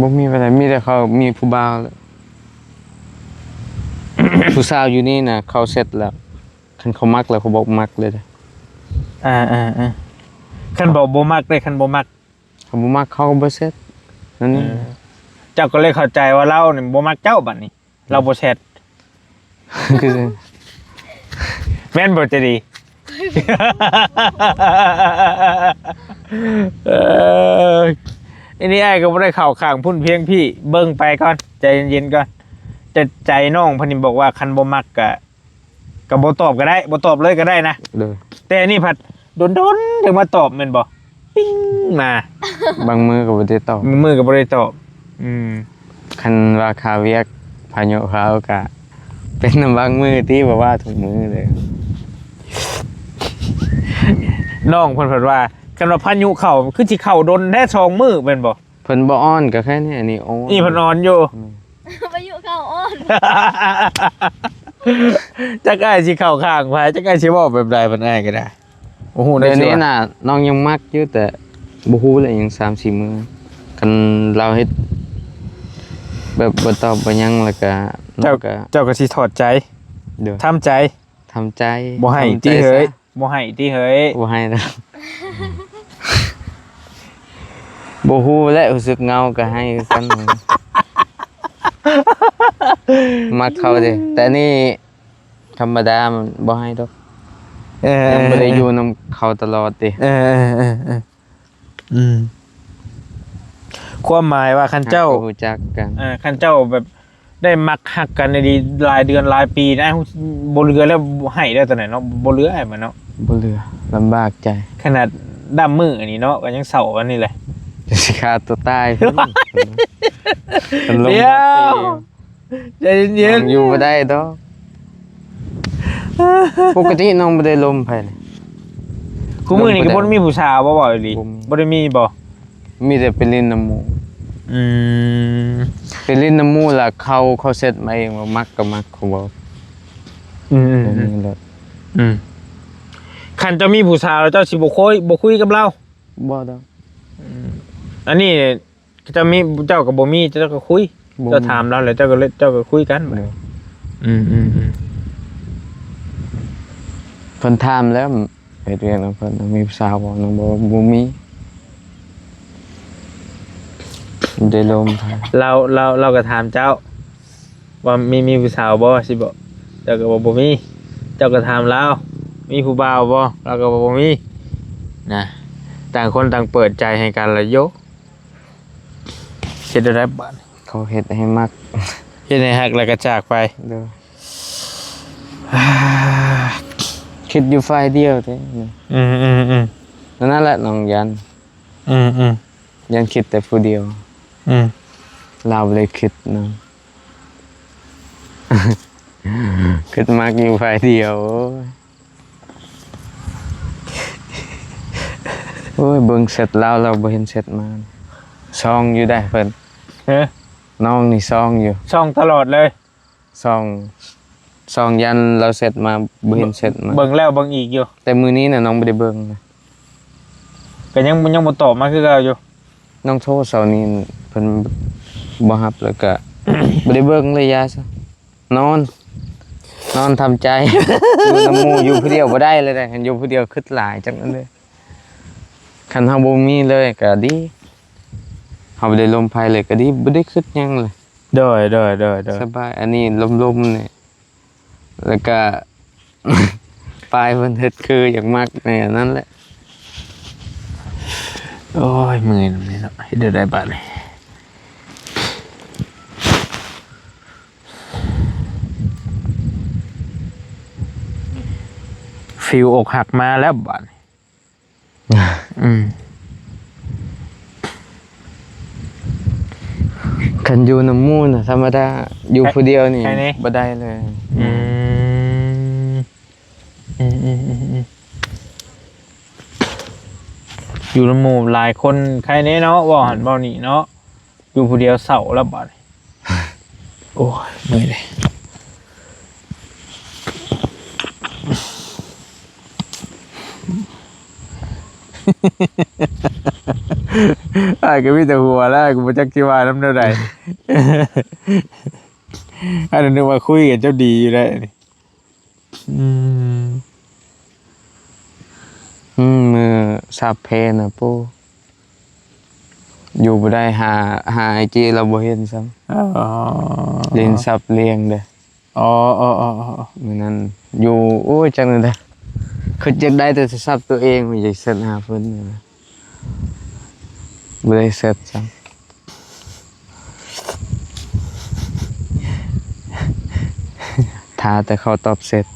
บ่มีอะไรมีแต่เขามีผู้บ่าวแล้ว ผู้สาวอยู่นี่น่ะเขาเสร็จแล้วคันเขามักแล้วเขาบอกมักเลยเด้อ คันบอกบ่มักเลยคันบ่มัก เขาบ่มักเขาก็บ่เสร็จนั่นนี่ เจ้าก็เลยเข้าใจว่าเราเนี่ยบ่มักเจ้าบัดนี้ เราบ่แชท คือ แม่นบ่จะดี อันนี้ไอ้ก็บ่ได้เข้าข้างพุ่นเพียงพี่เบิ่งไปก่อนใจเย็นๆก่อนแต่ใจน้องเพิ่นนี่บอกว่าคันบ่มักก็บ่ตอบก็ได้บ่ตอบเลยก็ได้นะ เด้อ แต่อันนี่ผัดโดนๆถึงมาตอบแม่นบ่ปิ้งมา บางมื้อก็บ่ได้ตอบ มือก็บ่ได้ตอบ คันว่าคาเวียกพายุเขาก็เป็นน้ำบางมื้อที่บ่ว่าทุกมื้อเลย น้องเพิ่นว่าคันว่าพายุเข้าคือสิเข้าดนแท้2มื้อแม่นบ่ เพิ่นบ่อ้อนก็แค่นี้อันนี้โอ้ นี่เพิ่นนอนอยู่ ไปอยู่เข้าอ้อน จักอ้ายสิเข้าข้างไผจักอ้ายสิเว้าแบบใดเพิ่นอ้ายก็ได้โอ้โหได้ เดี๋ยว สิ นี้ ว่า น่ะน้องยังมักอยู่แต่บ่ฮู้เลยยัง 3-4 มื้อคันเราเฮ็ดแบบบ่ตอบบ่หยังแล้วก็น้องก็ เจ้าก็สิถอดใจ เดี๋ยว ทำใจ ทำใจ บ่ให้ ทำใจ ติเฮ้ย ซะ บ่ให้ติเฮ้ย บ่ให้แล้ว บ่ฮู้และรู้สึกเหงาก็ให้คือกัน มักเขาเด้แต่นี่ธรรมดามันบ่ให้ดอกยังบ่ได้อยู่นำเขาตลอดเด้ ความหมายว่าคันเจ้า ก็รู้จักกัน คันเจ้าแบบได้มักฮักกันในดีหลายเดือนหลายปีนะบ่เหลือแล้วบ่ให้ได้ตอนไหนเนาะบ่เหลือให้มันเนาะ บ่เหลือลำบากใจ ขนาดดำมืออันนี้เนาะก็ยังเศร้าอันนี้แหละ จะสิฆ่าตัวตายพุ่นมันลง เดี๋ยว ใจเย็น อยู่บ่ได้ดอกปกติน้องบ่ได้ลมไผเลย ๆคู่มือนี่ก็บ่ได้มีผู้สาวบ่บ่อีหลี บ่มี บ่ได้มีบ่ มีแต่ไปเล่นน้ำหมู่ อืม ไปเล่นน้ำหมู่ล่ะเขาเซตมาเองว่ามักก็มักเขาบอก อืม แบบนี้เลย คันเจ้ามีผู้สาวแล้วเจ้าสิบ่คุยกับเรา บ่ดอก อันนี้จะมีเจ้ากับบ่มีเจ้าก็คุย บ่ เจ้าถามเราแล้วเจ้าก็คุยกัน เดี๋ยว อืม เพิ่นถามแล้วเฮ็ดเวียกนำเพิ่นมีผู้สาวบ่น้องบอกว่าบ่มีได้ลมไผ เราก็ถามเจ้า ว่ามีผู้สาวบ่สิบ่เจ้าก็บอกบ่มี เจ้าก็ถามเรามีผู้บ่าวบ่เราก็บอกบ่มีนะต่างคนต่างเปิดใจให้กันละโยเฮ็ดได้บ่ เขาเฮ็ดให้มัก เฮ็ดให้ฮักแล้วก็จากไป เด้อคิดอยู่ฝ่ายเดียวแท้ อืม นั่นแหละน้องยัน ยันคิดแต่ผู้เดียว เราเลยคิดนะ คิดมากอยู่ฝ่ายเดียวโอ้ยเบิ่งเสร็จแล้วเราบ่เห็นเสร็จมาซองอยู่ได้เพิ่น เฮ้ย น้องนี่ซองอยู่ ช่องตลอดเลย ซองยันเราเสร็จมาบ่เห็นเสร็จมา เบิ่งแล้วเบิ่งอีกอยู่ แต่มื้อนี้น่ะน้องบ่ได้เบิ่งนะ ก็ยังบ่ตอบมาคือเก่าอยู่ น้องโทรเสาร์นี้เพิ่นบ่รับแล้วก็ บ่ได้เบิ่งเลยยาซะนอนทำใจ อยู่น้ำหมู่อยู่ผู้เดียวบ่ได้เลยคันอยู่ผู้เดียวคิดหลายจังนั้นเลยคันเฮาบ่มีเลยก็ดีเฮาบ่ได้ลมไผเลยก็ดีบ่ได้คิดหยังเลย เด้อ สบายอันนี้ลมๆนี่แล้วก็ ปลายเพิ่นเฮ็ดคืออย่างมากในอันนั้นแหละ โอ้ยเมื่อยนี่เนาะเฮ็ดได้บาดนี่ฟิลอกหักมาแล้วบาดนี่อืม คันอยู่น้ำหมู่น่ะธรรมดาอยู่ผู้เดียวนี่บ่ได้เลย อืมอยู่ในหมู่หลายคนใครเนี้เนาะว่าหันบ่นี่เนาะอยู่ผู้เดียวเศร้าแล้วบาดนี้โอ้ยเมื่อยเลยอ้ายก็มีแต่หัวแล้วกูบ่จักสิว่านำเท่าใดอันนั้นนึกว่าคุยกันเจ้าดีอยู่แล้วนี่มือสับเพน่ะปู่อยู่บ่ได้หา IG เราบ่เห็นซ้ำ อ๋อ เล่นสับเลี้ยงเด้อ อ๋อ มื้อนั้นอยู่โอ้ยจังนั้นเด้อคือจะได้แต่สับตัวเองไม่ใช่เสิร์ชหาเพิ่นนี่นะบ่ได้เสิร์ชซ้ำถ้าแต่เขาตอบเสร็จ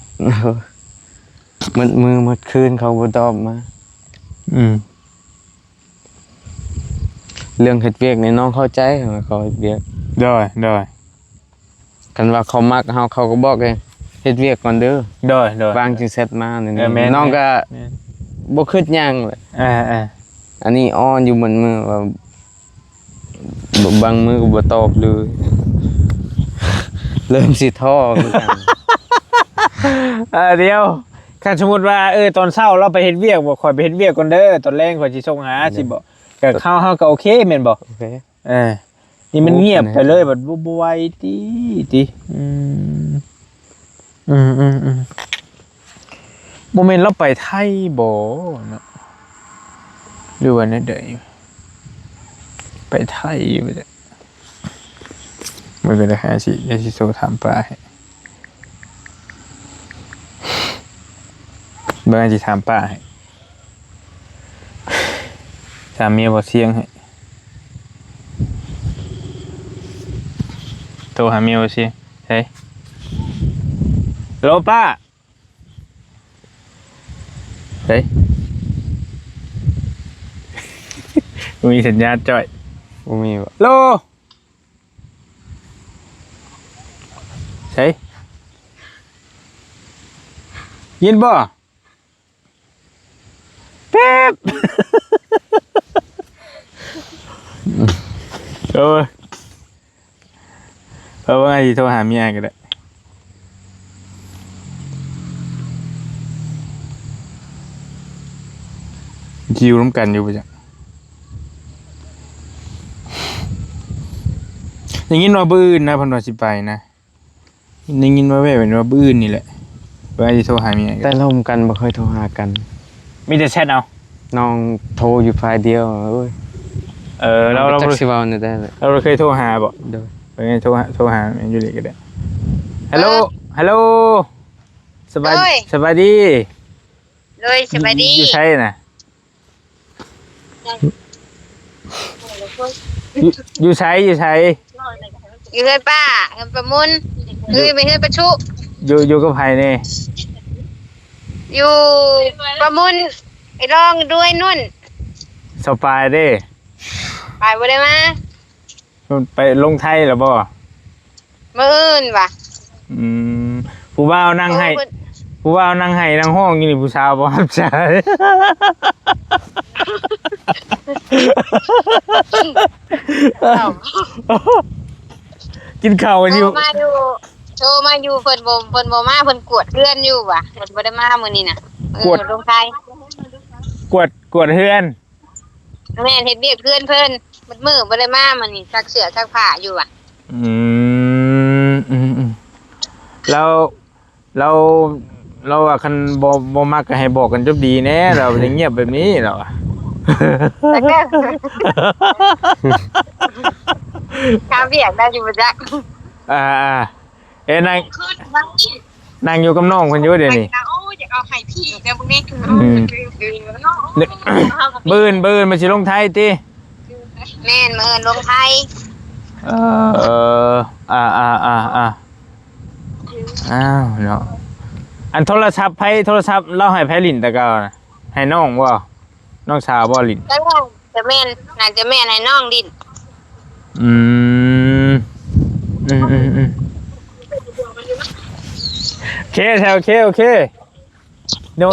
มืดคืนเขาบ่ตอบมา เรื่องเฮ็ดเวียกนี่น้องเข้าใจว่าเขาเฮ็ดเวียก ได้ กันว่าเขามักเฮาเขาก็บอกเองเฮ็ดเวียกก่อนเด้อ ได้ วางจึงเสร็จมานี่ แม่น น้องก็บ่คิดหยังเลย อันนี้อ้อนอยู่เหมือนมือว่าบางมือก็บ่ตอบเลย เริ่มสิท้อคือกัน เดี๋ยวคันสมมุติว่าตอนเช้าเราไปเฮ็ดเวียกบ่ข่อยไปเฮ็ดเวียกก่อนเด้อตอนแลงข่อยสิส่งหาสิบ่ก็เข้าเฮาก็โอเคแม่นบ่ โอเค นี่มันเงียบไปเลยแบบบ่ไหวติบ่แม่นเราไปไทยบ่เนาะหรือว่าแนวใดไปไทยอยู่บ่จ้ะบ่เป็นไรอย่าสิโทรถามป้าให้เบิ่งสิถามป้าให้ถามเมียบ่เสียงให้โทรหาเมียบ่เสียงเฮ้ยฮัลโหลป้าเฮ้ย มีสัญญาณจ่อย บ่มีบ่ โลใช่ยินบ่แป๊บ โอ้ยเพราะว่าไงโทรหาเมียก็ได้จิวร่วมกันอยู่ปะจ๊ะอย่างงี้ว่าบื้นนะพันวาสิไปนะอย่างงี้ว่าแว่เป็นว่าบื้นนี่แหละว่าจะโทรหาเมีย แต่ร่วมกันบ่เคยโทรหากัน มีแต่แชทเอา น้องโทรอยู่ฝ่ายเดียวโอ้ย เรา จักสิเว้านี่ได้เลย เราเคยโทรหาบ่ โดย ไปไงโทรหาอยู่เลยก็ได้ฮัลโหลสบายดี เลยสบายดี อยู่ใช่น่ะอยู่ใช้ อยู่เฮือนป้าเฮือนประมุนเฮือนไปเฮือนประชุ อยู่กับไผนี่ อยู่ประมุนไอ้รองด้วยนุ่น สบายเด้ ไปบ่ได้มา ไปลงไทยหรอบ่ มื้ออื่นว่ะ ผู้บ่าวนั่งให้นั่งห้องอยู่นี่ผู้สาวบ่รับใช้ เอ้า กินข้าวกัน โท อยู่ รมาอยู่เพิ่นบ่มาเพิ่นกวดเพื่อนอยู่ว่ะเพิ่นบ่ได้มามื้อนี้น่ะลงไทย กวดเฮือน แม่นเฮ็ดเวียกเพื่อนเพิ่นมันมื้อบ่ได้มามื้อนี้ซักเสื้อซักผ้าอยู่ว่ะ อืมเราว่าคันบ่มักก็ให้บอกกันจบดีแน่เราจะเงียบแบบนี้เราอะ แต่ก็ข้าวเวียกได้อยู่บ่จ๊ะ เอ้นาง ขึ้นมาอีก นางอยู่กับน้องเพิ่นอยู่เดี๋ยวนี้ โอ้อยากเอาให้พี่แต่พวกนี้คือเนาะ บื้นมันสิลงไทยติ แม่นมื้อลงไทย อ้าวเนาะอันโทรศัพท์เราให้ไผลิ้นแต่เก่าน่ะให้น้องบ่น้องสาวบ่ลิ้น แล้วจะแม่นน่าจะแม่นให้น้องดิน อืมโอเคโอเคนึก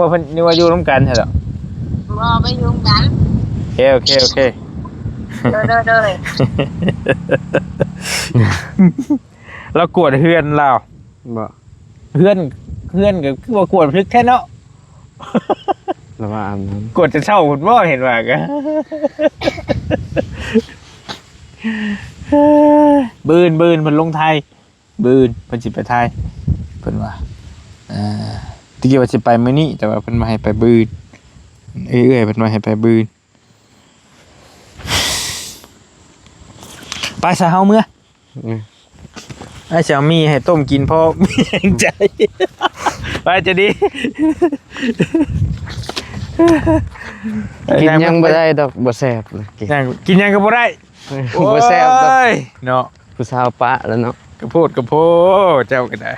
ว่าเพิ่นนึกว่าอยู่ร่วมกันใช่เหรอ บ่ไปยุ่งกัน โอเค เด้อ เรากวดเฮือนเรา บ่ เฮือนก็คือว่ากวดพริกแค่เนาะ แล้วว่าอาบน้ กวดจะเช่าคุณบ่เห็นว่าก็บืนเพิ่นลงไทยบืนเพิ่นสิไปไทยเพิ่นว่าตะกี้ว่าสิไปมื้อนี้แต่ว่าเพิ่นมาให้ไปบืนเอ้ยเพิ่นมาให้ไปบืนไปซะเฮาเมื่อ ำ ไอ้เสี่ยวมีให้ต้มกินเพราะมีแรงใจ ไปจะดี กินยังบ่ได้ดอกบ่แซ่บเลยกิน กินยังก็บ่ได้ บ่แซ่บดอก โอ้ยเนาะ ผู้สาวปะแล้วเนาะ กระโพดเจ้าก็ได้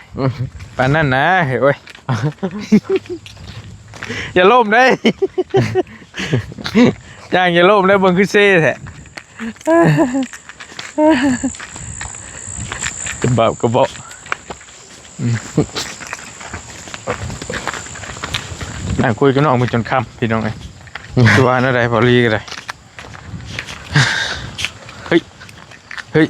ปานนั้นนะเฮ้ยโอ้ย อย่าล่มได้ ย่างอย่าล่มได้เบิ่งคือเซ่แท้กระบาบกระเบาะนั่งคุยกับน้องมึงจนค่ำพี่น้องไอ้ตัวนั่นใดพอลีก็ได้เฮ้ย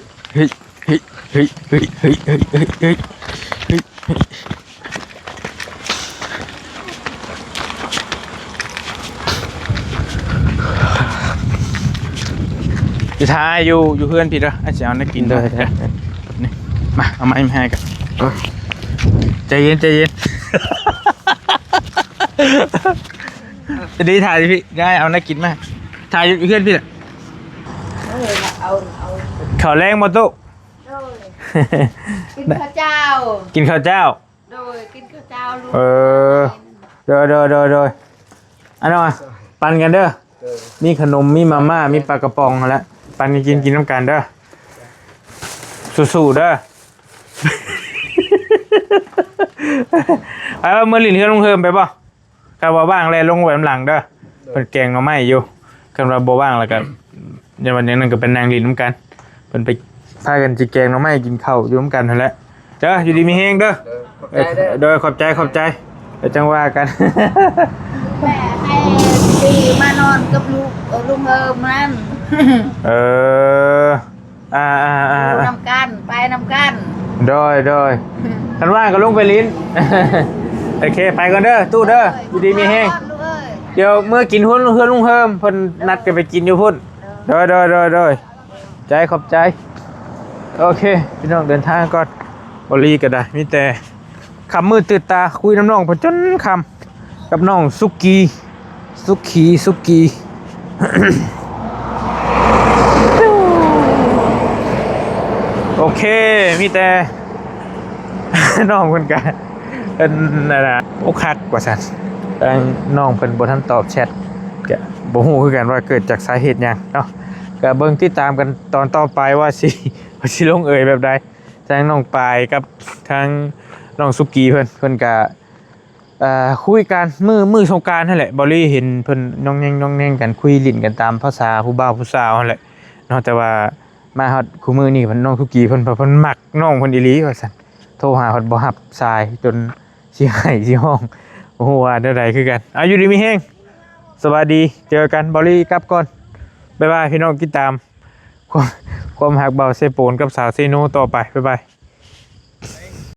พี่ทายอยู่เพื่อนพี่เด้อไอ้เสียวนักกินเด้อนี่มาเอาไม้มาให้กันใจเย็นจะดีถ่ายพี่ได้เอานักกินมาถ่ายอยู่เพื่อนพี่น่ะข้าวแรงมาตุ๊ กินข้าวเจ้า กินข้าวเจ้า โดยกินข้าวเจ้าลูก โดยอันนั้นมาปันกันเด้อมีขนมมีมาม่ามีปลากระป๋องแล้วปันกันกินน้ำกันเด้อสู้ๆเด้อ เอาเมื่อลินเฮือลงเฮิมไปป่ะกะว่าว่างแล้วลงไว้หลังเด้อเป็นแกงหน่อไม้อยู่คำว่าบ่ว่างแล้วก็ในวันนี้นั่นก็เป็นนางลินน้ำกันเป็นไปพากันจิแกงหน่อไม้กินข้าวอยู่น้ำกันนั่นแหละเด้ออยู่ดีมีแห้งเด้อโดยขอบใจเดี๋ยวจังว่ากัน แม่ให้ตีมานอนกับลูกลุงนั่น นำกันไปนำกัน โดยท่านว่างก็ลงไปลิ้น โอเคไปก่อนเด้อตู้เด้ออยู่ดีมีแห้งเดี๋ยวเมื่อกินหุ้นเฮือนลุงเฮิมเพิ่นนัดกันไปกินอยู่พุ่นโดยใจขอบใจโอเคพี่น้องเดินทางก่อนบรีก็ได้มีแต่คำมืดตื่นตาคุยน้ำน้องเพิ่นจนคำกับน้องสุกี้ โอเคมีแต่ น้องเพิ่นก็เป็นอะไรนะอกหักกว่าซั่นแต่น้องเพิ่นบ่ทันตอบแชทก็บ่ฮู้คือกันว่าเกิดจากสาเหตุหยังเนาะก็เบิ่งติดตามกันตอนต่อไปว่าสิ ลงเอยแบบใดทางน้องปายกับทางน้องสุกี้เพิ่นก็คุยกันมือสงกรานต์นั่นแหละบ่ได้เห็นเพิ่นน้องแน่งกันคุยลิ้นกันตามภาษาผู้บ่าวผู้สาวนั่นแหละเนาะแต่ว่ามาฮอดคู่มือนี่เพิ่นน้องสุกี้เพิ่นมักน้องเพิ่นอีหลีว่าซั่นโทรหาเพิ่นบ่รับสายจนสิให้สิห้องโอ้โหว่าแนวใดคือกันอยู่ดีมีแฮงสวัสดีเจอกันบ่ลี่กลับก่อนบ๊ายบายพี่น้องติดตามคว ความหักเบาเซโปนกับสาวเซโนต่อไปบ๊ายบาย